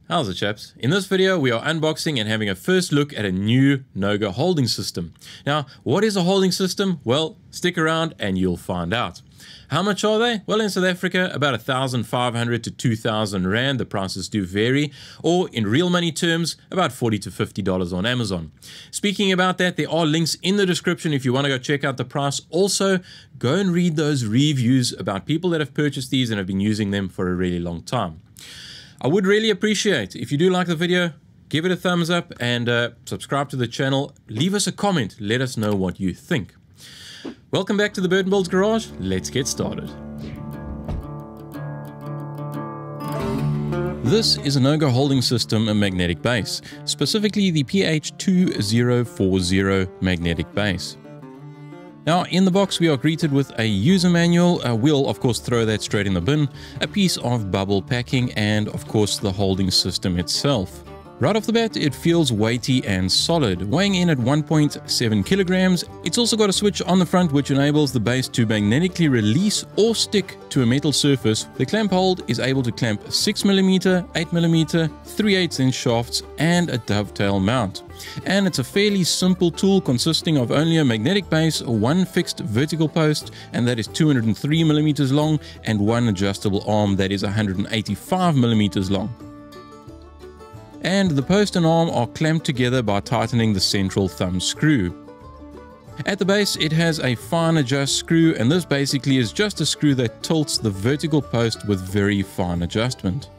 How's it, chaps? In this video we are unboxing and having a first look at a new NOGA holding system. Now, what is a holding system? Well, stick around and you'll find out. How much are they? Well, in South Africa, about 1,500 to 2,000 Rand. The prices do vary. Or in real money terms, about $40 to $50 on Amazon. Speaking about that, there are links in the description if you want to go check out the price. Also, go and read those reviews about people that have purchased these and have been using them for a really long time. I would really appreciate if you do like the video, give it a thumbs up and subscribe to the channel. Leave us a comment. Let us know what you think. Welcome back to the Burton Builds garage. Let's get started. This is a NOGA Holding System, a magnetic base, specifically the PH2040 magnetic base. Now, in the box we are greeted with a user manual. We'll of course throw that straight in the bin, a piece of bubble packing, and of course the holding system itself. Right off the bat, it feels weighty and solid, weighing in at 1.7 kilograms. It's also got a switch on the front which enables the base to magnetically release or stick to a metal surface. The clamp hold is able to clamp 6mm, 8mm, 3/8 inch shafts, and a dovetail mount. And it's a fairly simple tool consisting of only a magnetic base, one fixed vertical post, and that is 203mm long, and one adjustable arm that is 185mm long. And the post and arm are clamped together by tightening the central thumb screw. At the base it has a fine adjust screw, and this basically is just a screw that tilts the vertical post with very fine adjustment.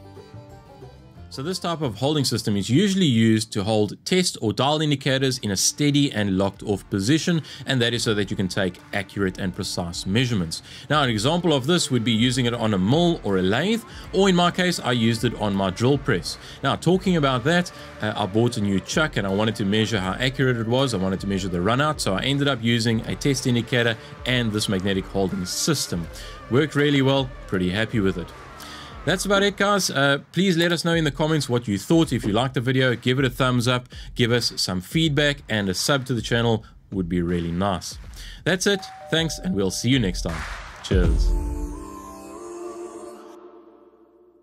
So this type of holding system is usually used to hold test or dial indicators in a steady and locked off position, and that is so that you can take accurate and precise measurements. Now, an example of this would be using it on a mill or a lathe, or in my case I used it on my drill press. Now, talking about that, I bought a new chuck and I wanted to measure how accurate it was. I wanted to measure the run out, so I ended up using a test indicator and this magnetic holding system. Worked really well, pretty happy with it. That's about it, guys. Please let us know in the comments what you thought. If you liked the video, give it a thumbs up, give us some feedback, and a sub to the channel would be really nice. That's it. Thanks, and we'll see you next time. Cheers.